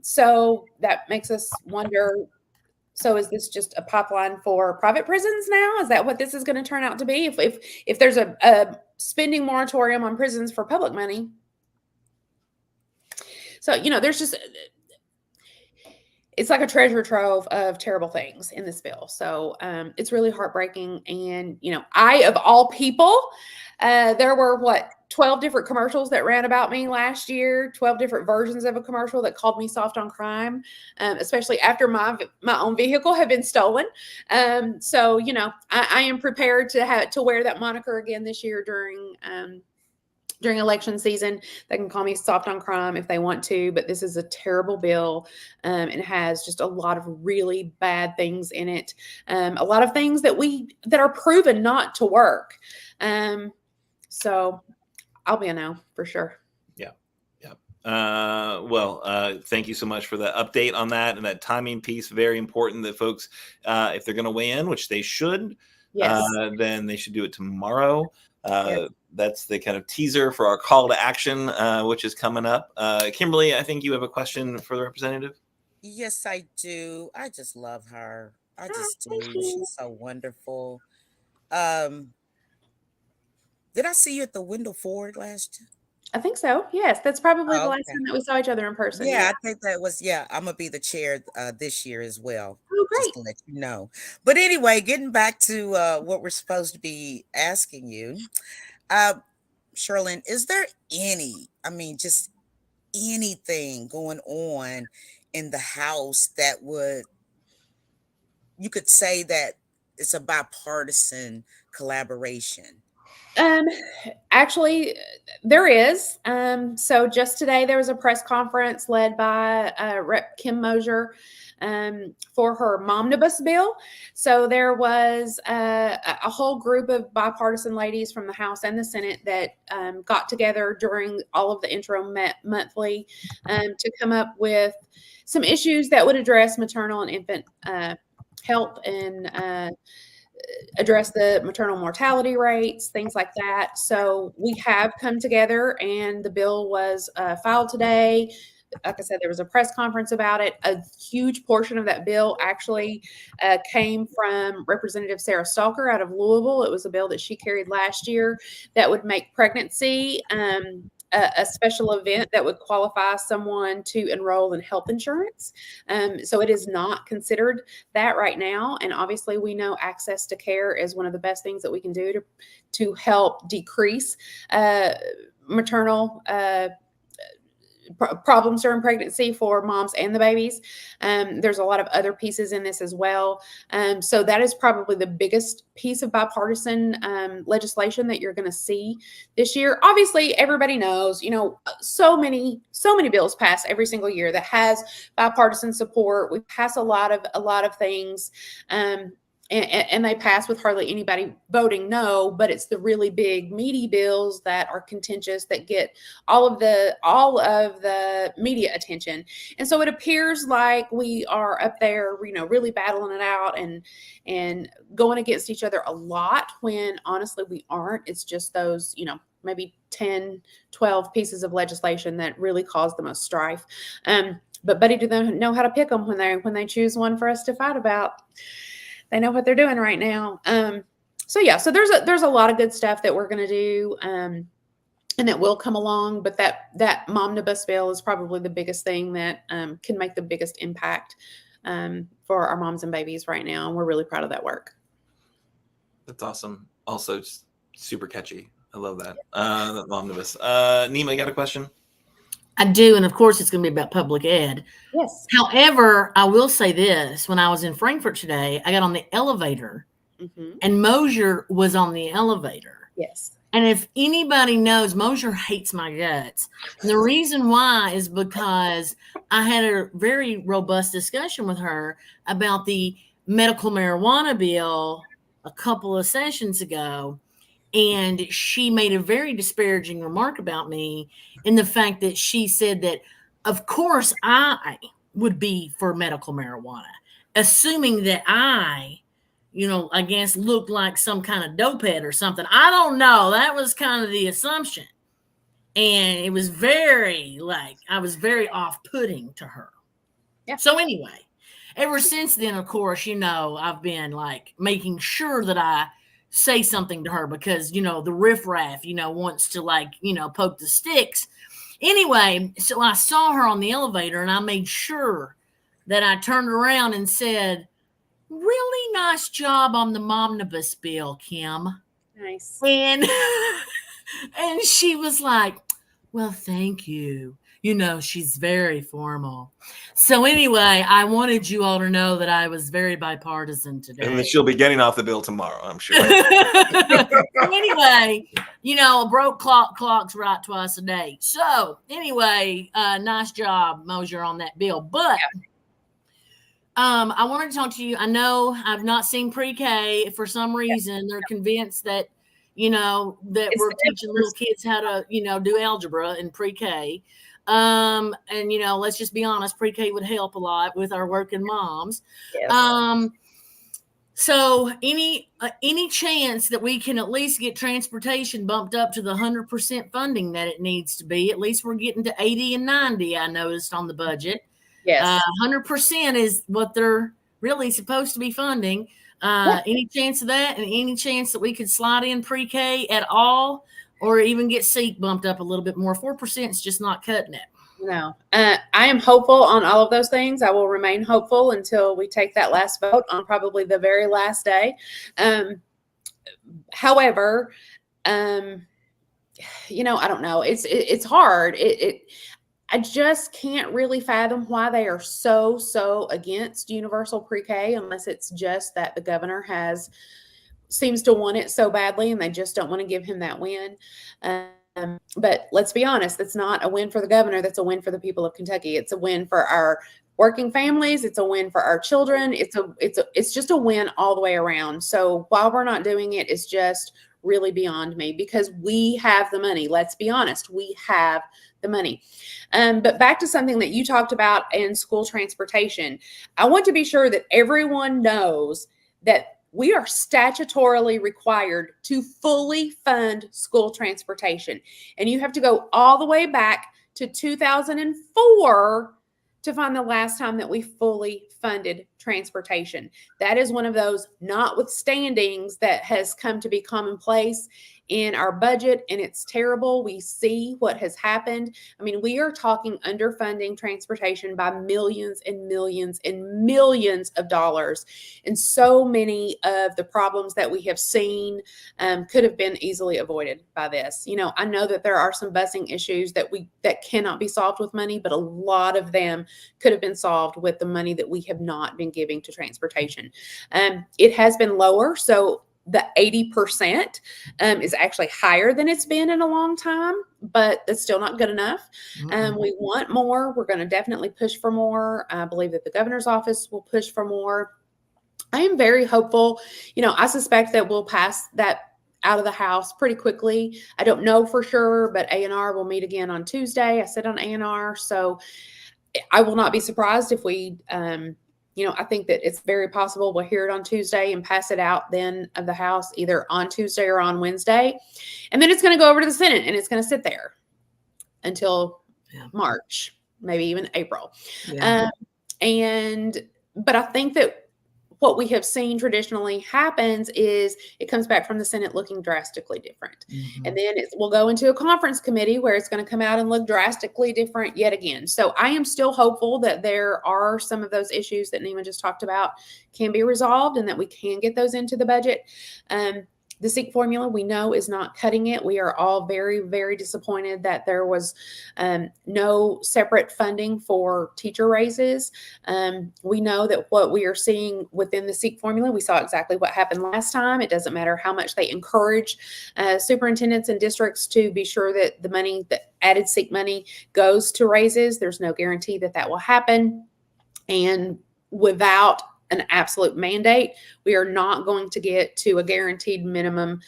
So that makes us wonder, so is this just a pipeline for private prisons now? Is that what this is going to turn out to be? If there's a spending moratorium on prisons for public money. So, there's just, it's like a treasure trove of terrible things in this bill. So it's really heartbreaking. And, I, of all people, there were 12 different commercials that ran about me last year, 12 different versions of a commercial that called me soft on crime, especially after my own vehicle had been stolen. So, I am prepared to wear that moniker again this year during election season. They can call me soft on crime if they want to, but this is a terrible bill. It has just a lot of really bad things in it. A lot of things that are proven not to work. So I'll be a no for sure. Yeah. Thank you so much for the update on that, and that timing piece. Very important that folks, if they're going to weigh in, which they should, yes, then they should do it tomorrow. Yes. That's the kind of teaser for our call to action, which is coming up. Kimberly, I think you have a question for the representative. Yes, I do. I just love her. I just thank do. you. She's so wonderful. Did I see you at the window forward last year? I think so. Yes, that's probably the last Okay. time that we saw each other in person. Yeah, I think that was, I'm gonna be the chair this year as well. Oh, Just great. to let you know. But anyway, getting back to what we're supposed to be asking you, Cherlynn, is there just anything going on in the House that you could say that it's a bipartisan collaboration? Actually, there is. So just today, there was a press conference led by Rep. Kim Mosier for her momnibus bill. So there was a whole group of bipartisan ladies from the House and the Senate that got together during all of the interim monthly to come up with some issues that would address maternal and infant health and address the maternal mortality rates, things like that. So we have come together, and the bill was filed today. Like I said, there was a press conference about it. A huge portion of that bill actually came from Representative Sarah Stalker out of Louisville. It was a bill that she carried last year that would make pregnancy a special event that would qualify someone to enroll in health insurance. So it is not considered that right now. And obviously we know access to care is one of the best things that we can do to help decrease maternal problems during pregnancy for moms and the babies. There's a lot of other pieces in this as well. So that is probably the biggest piece of bipartisan legislation that you're going to see this year. Obviously, everybody knows, so many bills pass every single year that has bipartisan support. We pass a lot of things. And they pass with hardly anybody voting no, but it's the really big meaty bills that are contentious that get all of the media attention. And so it appears like we are up there, really battling it out and going against each other a lot, when honestly we aren't. It's just those, maybe 10, 12 pieces of legislation that really cause the most strife. But buddy, do they know how to pick them when they choose one for us to fight about? They know what they're doing right now. So there's a lot of good stuff that we're going to do, and that will come along. But that momnibus bill is probably the biggest thing that can make the biggest impact for our moms and babies right now. And we're really proud of that work. That's awesome. Also, just super catchy. I love that. That momnibus. Nema, you got a question? I do, and of course it's going to be about public ed. Yes. However, I will say this. When I was in Frankfort today, I got on the elevator, and Mosier was on the elevator. Yes. And if anybody knows, Mosier hates my guts. And the reason why is because I had a very robust discussion with her about the medical marijuana bill a couple of sessions ago. And she made a very disparaging remark about me in the fact that she said that of course, I would be for medical marijuana, assuming that I guess looked like some kind of dopehead or something. I don't know. That was kind of the assumption. And it was I was very off-putting to her. Yeah. So anyway, ever since then, of course, I've been like making sure that I say something to her because, the riffraff, wants to poke the sticks. Anyway, so I saw her on the elevator and I made sure that I turned around and said, "Really nice job on the omnibus bill, Kim." Nice. And and she was like, "Well, thank you." She's very formal. So anyway, I wanted you all to know that I was very bipartisan today. And then she'll be getting off the bill tomorrow, I'm sure. Anyway, a broke clock's right twice a day. So anyway, nice job, Mosier, on that bill. But I wanted to talk to you. I know I've not seen pre-K for some reason. They're convinced that that we're teaching little kids how to do algebra in pre-K. And let's just be honest, pre-K would help a lot with our working moms. Yes. So any chance that we can at least get transportation bumped up to the 100% funding that it needs to be? At least we're getting to 80 and 90. I noticed on the budget. Yes. 100% is what they're really supposed to be funding. Any chance of that, and any chance that we could slide in pre-K at all, or even get SEEK bumped up a little bit more? 4% is just not cutting it. No, I am hopeful on all of those things. I will remain hopeful until we take that last vote on probably the very last day. However, I don't know. It's hard. I just can't really fathom why they are so against universal pre-K, unless it's just that the governor seems to want it so badly and they just don't want to give him that win. But let's be honest, that's not a win for the governor. That's a win for the people of Kentucky. It's a win for our working families. It's a win for our children. It's just a win all the way around. So while we're not doing it, it's just really beyond me, because we have the money. Let's be honest, we have the money. But back to something that you talked about in school transportation. I want to be sure that everyone knows that we are statutorily required to fully fund school transportation. And you have to go all the way back to 2004 to find the last time that we fully funded transportation. That is one of those notwithstandings that has come to be commonplace in our budget, and it's terrible. We see what has happened. I mean, we are talking underfunding transportation by millions and millions and millions of dollars. And so many of the problems that we have seen could have been easily avoided by this. I know that there are some busing issues that cannot be solved with money, but a lot of them could have been solved with the money that we have not been giving to transportation. It has been lower. So the 80% is actually higher than it's been in a long time, but it's still not good enough. We want more. We're going to definitely push for more. I believe that the governor's office will push for more. I am very hopeful. I suspect that we'll pass that out of the House pretty quickly. I don't know for sure, but A&R will meet again on Tuesday. I sit on A&R, so I will not be surprised if we I think that it's very possible we'll hear it on Tuesday and pass it out then of the House either on Tuesday or on Wednesday. And then it's going to go over to the Senate and it's going to sit there until March, maybe even April. Yeah. But I think that what we have seen traditionally happens is it comes back from the Senate looking drastically different. Mm-hmm. And then we'll go into a conference committee where it's going to come out and look drastically different yet again. So I am still hopeful that there are some of those issues that Nema just talked about can be resolved and that we can get those into the budget. The SEEK formula, we know, is not cutting it. We are all very, very disappointed that there was no separate funding for teacher raises. We know that what we are seeing within the SEEK formula, we saw exactly what happened last time. It doesn't matter how much they encourage superintendents and districts to be sure that the money, the added SEEK money, goes to raises. There's no guarantee that that will happen. And without an absolute mandate, we are not going to get to a guaranteed minimum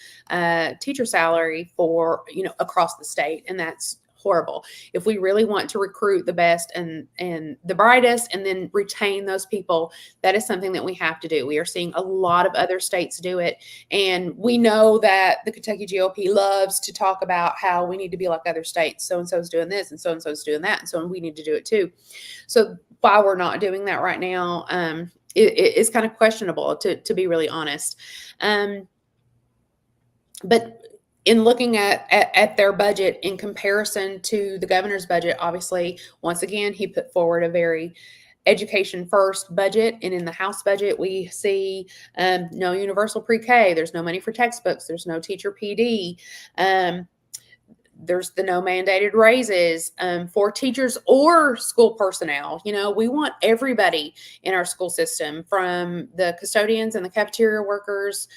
teacher salary for, across the state. And that's horrible. If we really want to recruit the best and the brightest and then retain those people, that is something that we have to do. We are seeing a lot of other states do it. And we know that the Kentucky GOP loves to talk about how we need to be like other states. So-and-so is doing this and so-and-so is doing that. And so we need to do it too. So why we're not doing that right now, it's kind of questionable, to be really honest. But in looking at their budget in comparison to the governor's budget, obviously, once again, he put forward a very education first budget. And in the House budget, we see no universal pre-K. There's no money for textbooks. There's no teacher PD. There's the no mandated raises for teachers or school personnel. You know, we want everybody in our school system, from the custodians and the cafeteria workers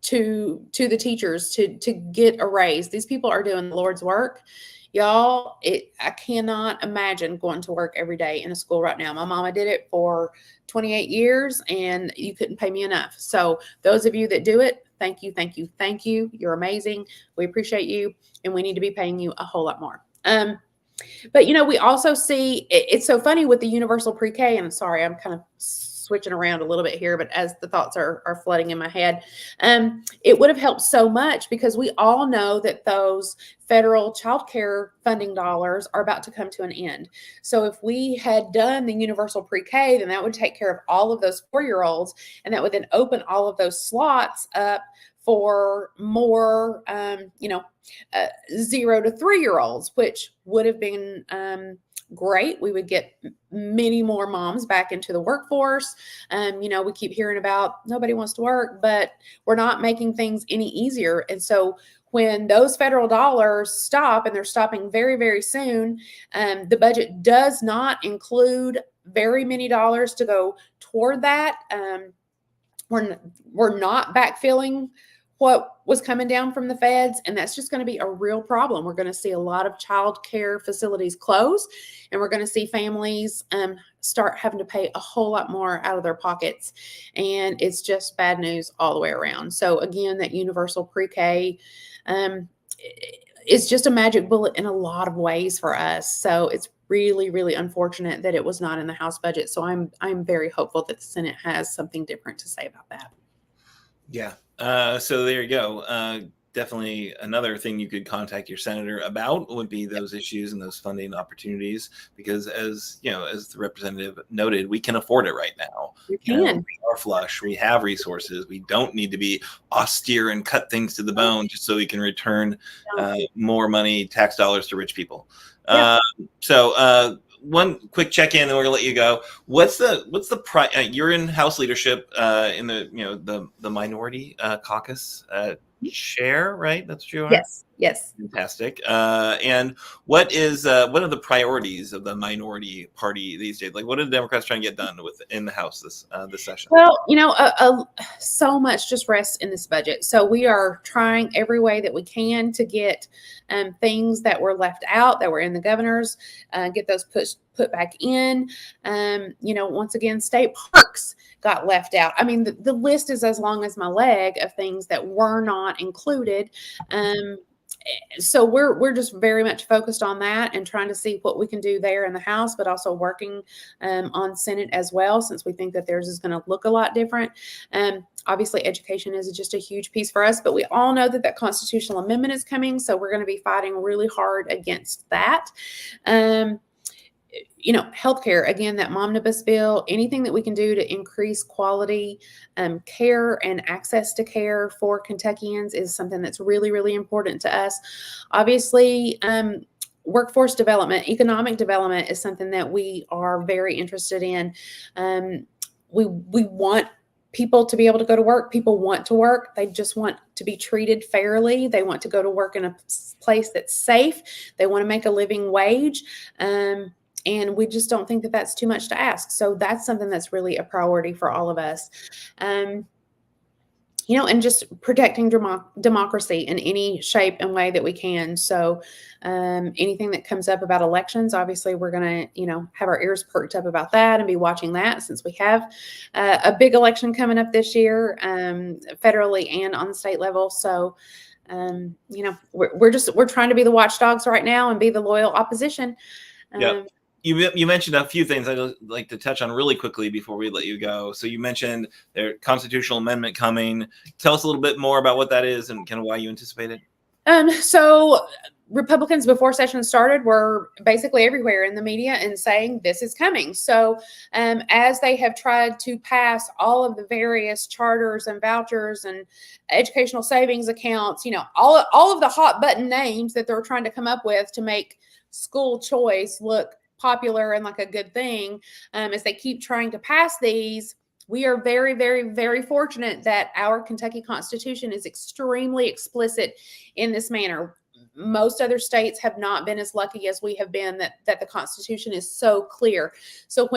to the teachers, to get a raise. These people are doing the Lord's work. Y'all, I cannot imagine going to work every day in a school right now. My mama did it for 28 years and you couldn't pay me enough. So those of you that do it, thank you, thank you, thank you. You're amazing. We appreciate you, and we need to be paying you a whole lot more. But, you know, we also see, it's so funny with the universal pre-K, and I'm sorry, I'm kind of switching around a little bit here, but as the thoughts are flooding in my head, it would have helped so much, because we all know that those federal child care funding dollars are about to come to an end. So if we had done the universal pre-K, then that would take care of all of those 4-year-olds, and that would then open all of those slots up for more, 0 to 3-year-olds, which would have been great. We would get many more moms back into the workforce. We keep hearing about nobody wants to work, but we're not making things any easier. And so when those federal dollars stop, and they're stopping very, very soon, the budget does not include very many dollars to go toward that. We're not backfilling what was coming down from the feds, and that's just going to be a real problem. We're going to see a lot of child care facilities close, and we're going to see families start having to pay a whole lot more out of their pockets, and it's just bad news all the way around. So again, that universal pre-K is just a magic bullet in a lot of ways for us. So it's really, really unfortunate that it was not in the House budget. So I'm very hopeful that the Senate has something different to say about that. Yeah. So there you go. Definitely another thing you could contact your senator about would be those issues and those funding opportunities, because as the representative noted, we can afford it right now. We can. We are flush. We have resources. We don't need to be austere and cut things to the bone just so we can return more money, tax dollars to rich people. Yeah. One quick check-in, and we're gonna let you go. What's the you're in House leadership in the Minority Caucus Chair, right? That's what you are. Yes. Fantastic. And what are the priorities of the minority party these days? Like, what are the Democrats trying to get done in the House this session? Well, so much just rests in this budget. So we are trying every way that we can to get things that were left out, that were in the governor's, get those put back in. Once again, state parks got left out. I mean, the list is as long as my leg of things that were not included. So we're just very much focused on that and trying to see what we can do there in the House, but also working on Senate as well, since we think that theirs is going to look a lot different. Obviously, education is just a huge piece for us, but we all know that constitutional amendment is coming, so we're going to be fighting really hard against that. Healthcare, again, that momnibus bill, anything that we can do to increase quality care and access to care for Kentuckians is something that's really, really important to us. Obviously, workforce development, economic development is something that we are very interested in. We want people to be able to go to work. People want to work. They just want to be treated fairly. They want to go to work in a place that's safe. They want to make a living wage. And we just don't think that that's too much to ask. So that's something that's really a priority for all of us. And just protecting democracy in any shape and way that we can. So anything that comes up about elections, obviously we're going to, have our ears perked up about that and be watching that, since we have a big election coming up this year, federally and on the state level. So we're trying to be the watchdogs right now and be the loyal opposition. Yeah. You mentioned a few things I'd like to touch on really quickly before we let you go. So you mentioned their constitutional amendment coming. Tell us a little bit more about what that is and kind of why you anticipate it. So Republicans before session started were basically everywhere in the media and saying this is coming. So as they have tried to pass all of the various charters and vouchers and educational savings accounts, all of the hot button names that they're trying to come up with to make school choice look popular and like a good thing, as they keep trying to pass these, we are very, very, very fortunate that our Kentucky Constitution is extremely explicit in this manner. Most other states have not been as lucky as we have been that the Constitution is so clear. So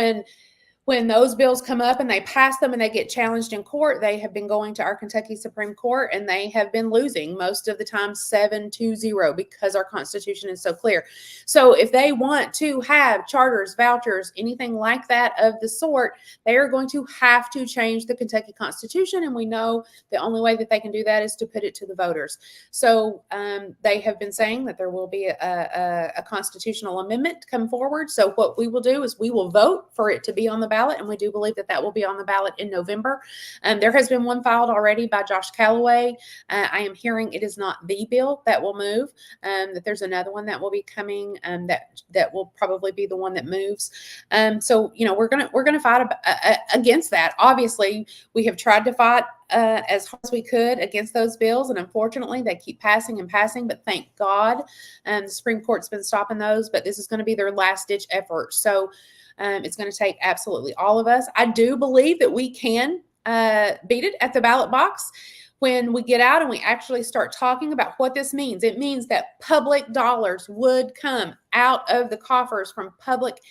when those bills come up and they pass them and they get challenged in court, they have been going to our Kentucky Supreme Court and they have been losing most of the time 7-0 because our Constitution is so clear. So if they want to have charters, vouchers, anything like that of the sort, they are going to have to change the Kentucky Constitution. And we know the only way that they can do that is to put it to the voters. So they have been saying that there will be a constitutional amendment come forward. So what we will do is we will vote for it to be on the ballot, and we do believe that will be on the ballot in November. There has been one filed already by Josh Calloway. I am hearing it is not the bill that will move, that there's another one that will be coming, that will probably be the one that moves. So we're gonna fight against that. Obviously, we have tried to fight as hard as we could against those bills, and unfortunately they keep passing and passing, but thank God the Supreme Court's been stopping those, but this is going to be their last ditch effort. So it's going to take absolutely all of us. I do believe that we can beat it at the ballot box when we get out and we actually start talking about what this means. It means that public dollars would come out of the coffers from public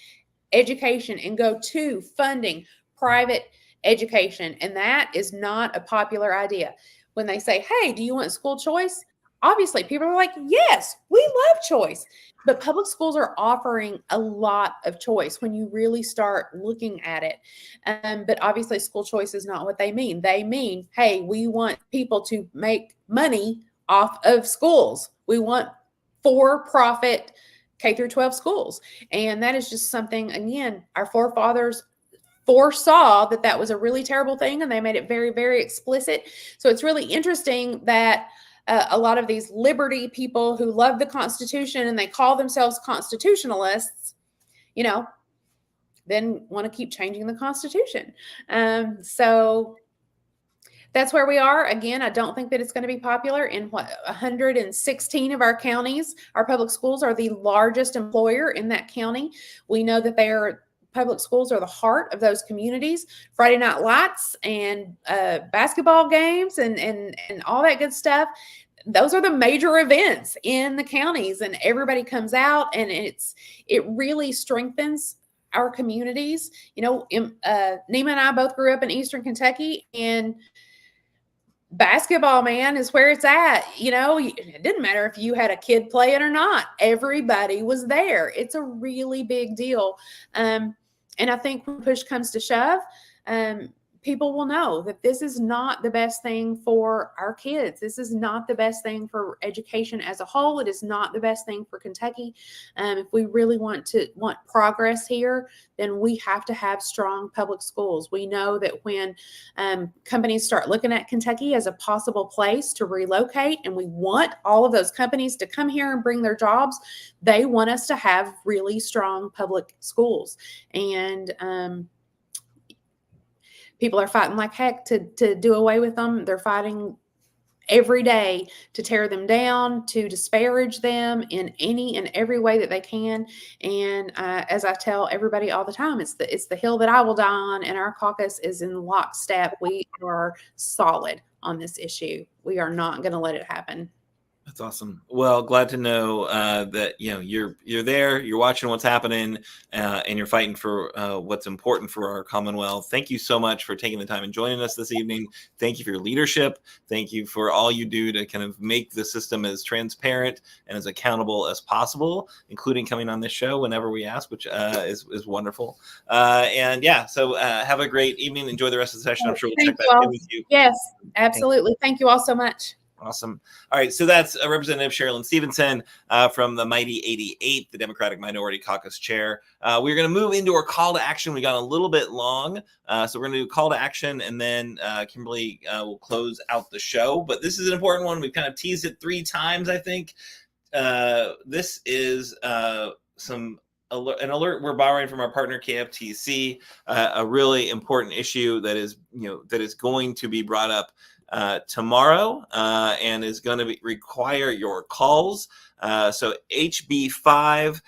education and go to funding private education. And that is not a popular idea. When they say, hey, do you want school choice? Obviously, people are like, yes, we love choice. But public schools are offering a lot of choice when you really start looking at it. But obviously, school choice is not what they mean. They mean, hey, we want people to make money off of schools. We want for-profit K-12 schools. And that is just something, again, our forefathers foresaw that was a really terrible thing, and they made it very, very explicit. So it's really interesting that a lot of these liberty people who love the Constitution and they call themselves constitutionalists, then want to keep changing the Constitution. So that's where we are. Again, I don't think that it's going to be popular in 116 of our counties. Our public schools are the largest employer in that county. We know that public schools are the heart of those communities. Friday night lights and basketball games and all that good stuff. Those are the major events in the counties, and everybody comes out, and it really strengthens our communities. Nema and I both grew up in Eastern Kentucky, and basketball, man, is where it's at. It didn't matter if you had a kid playing or not. Everybody was there. It's a really big deal. And I think when push comes to shove, people will know that this is not the best thing for our kids. This is not the best thing for education as a whole. It is not the best thing for Kentucky. If we really want progress here, then we have to have strong public schools. We know that when companies start looking at Kentucky as a possible place to relocate, and we want all of those companies to come here and bring their jobs, they want us to have really strong public schools. And people are fighting like heck to do away with them. They're fighting every day to tear them down, to disparage them in any and every way that they can. And as I tell everybody all the time, it's the hill that I will die on, and our caucus is in lockstep. We are solid on this issue. We are not going to let it happen. That's awesome. Well, glad to know that you're there, you're watching what's happening, and you're fighting for what's important for our Commonwealth. Thank you so much for taking the time and joining us this evening. Thank you for your leadership. Thank you for all you do to kind of make the system as transparent and as accountable as possible, including coming on this show whenever we ask, which is wonderful. So have a great evening. Enjoy the rest of the session. I'm sure we'll check back in with you. Yes, absolutely. Thank you all so much. Awesome. All right, so that's Representative Cherlynn Stevenson from the Mighty 88, the Democratic Minority Caucus Chair. We're going to move into our call to action. We got a little bit long, so we're going to do call to action, and then Kimberly will close out the show. But this is an important one. We've kind of teased it 3 times, I think. This is an alert we're borrowing from our partner KFTC, a really important issue that is going to be brought up tomorrow and is going to require your calls. So HB 5,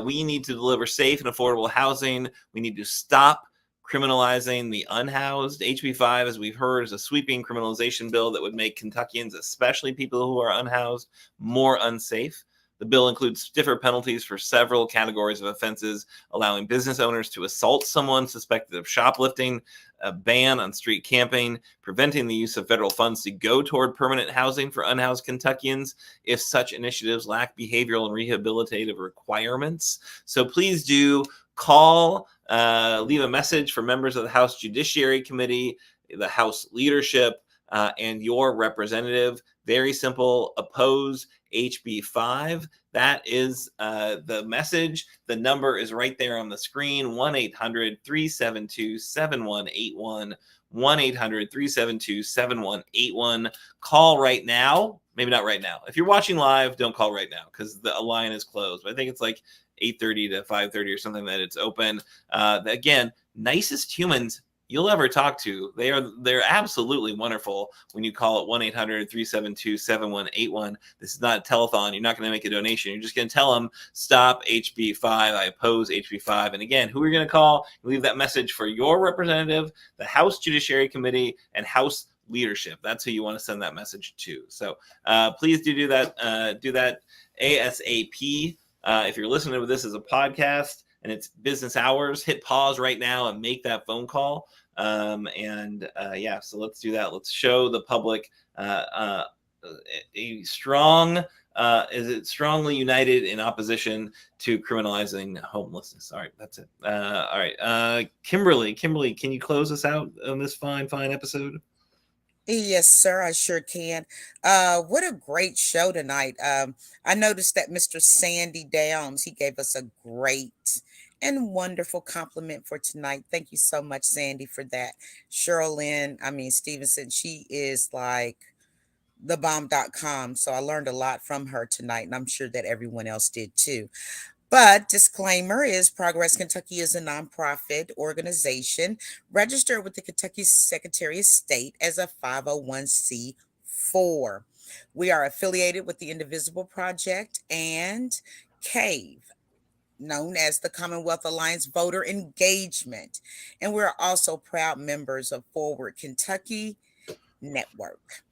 we need to deliver safe and affordable housing. We need to stop criminalizing the unhoused. HB 5, as we've heard, is a sweeping criminalization bill that would make Kentuckians, especially people who are unhoused, more unsafe. The bill includes stiffer penalties for several categories of offenses, allowing business owners to assault someone suspected of shoplifting, a ban on street camping, preventing the use of federal funds to go toward permanent housing for unhoused Kentuckians if such initiatives lack behavioral and rehabilitative requirements. So please do call, leave a message for members of the House Judiciary Committee, the House leadership, and your representative. Very simple: oppose HB 5. That is the message. The number is right there on the screen: 1-800-372-7181. 1-800-372-7181. Call right now. Maybe not right now. If you're watching live, don't call right now because the line is closed. But I think it's like 8:30 to 5:30 or something that it's open. Again, nicest humans you'll ever talk to. They're absolutely wonderful when you call it 1-800-372-7181. This is not a telethon. You're not going to make a donation. You're just going to tell them, stop HB 5. I oppose HB 5. And again, who are you going to call? You leave that message for your representative, the House Judiciary Committee, and House leadership. That's who you want to send that message to. So please do that. Do that ASAP. If you're listening to this as a podcast and it's business hours, hit pause right now and make that phone call. So let's do that. Let's show the public a strongly united in opposition to criminalizing homelessness. All right, that's it. All right, Kimberly, can you close us out on this fine episode? Yes, sir, I sure can. What a great show tonight. I noticed that Mr. Sandy Downs, he gave us a great and wonderful compliment for tonight. Thank you so much, Sandy, for that. Cherlynn Stevenson, she is like thebomb.com. So I learned a lot from her tonight, and I'm sure that everyone else did too. But disclaimer is Progress Kentucky is a nonprofit organization registered with the Kentucky Secretary of State as a 501c4. We are affiliated with the Indivisible Project and CAVE, known as the Commonwealth Alliance Voter Engagement. And we're also proud members of Forward Kentucky Network.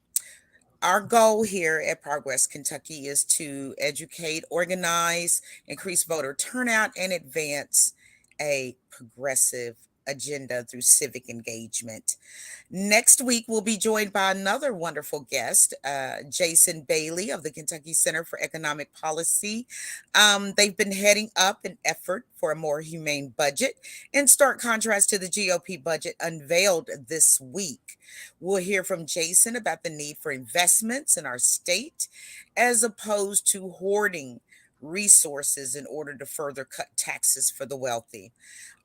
Our goal here at Progress Kentucky is to educate, organize, increase voter turnout, and advance a progressive agenda through civic engagement. Next week, we'll be joined by another wonderful guest, Jason Bailey of the Kentucky Center for Economic Policy. They've been heading up an effort for a more humane budget, in stark contrast to the GOP budget unveiled this week. We'll hear from Jason about the need for investments in our state, as opposed to hoarding resources in order to further cut taxes for the wealthy.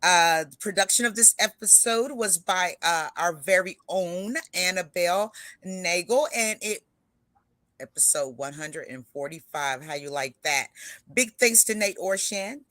The production of this episode was by our very own Annabelle Nagel, and it episode 145. How you like that? Big thanks to Nate Orshan.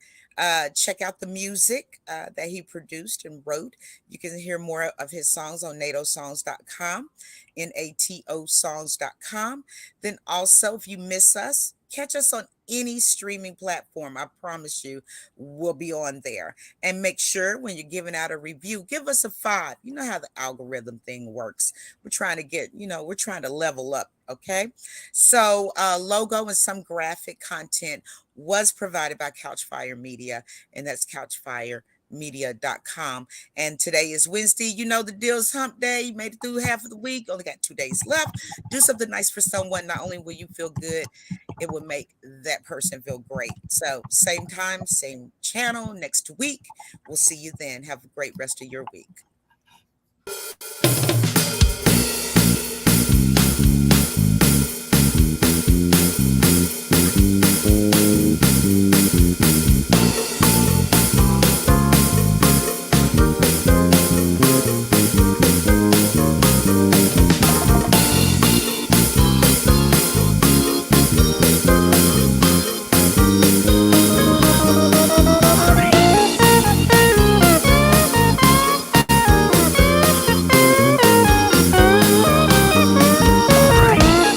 Check out the music that he produced and wrote. You can hear more of his songs on natosongs.com, natosongs.com. Then also, if you miss us, catch us on any streaming platform. I promise you we'll be on there. And make sure when you're giving out a review, give us a 5. You know how the algorithm thing works. We're trying to level up. Okay. So logo and some graphic content was provided by Couchfire Media, and that's couchfiremedia.com. And today is Wednesday. You know the deal's hump day. You made it through half of the week. Only got 2 days left. Do something nice for someone. Not only will you feel good, it will make that person feel great. So same time, same channel next week. We'll see you then. Have a great rest of your week.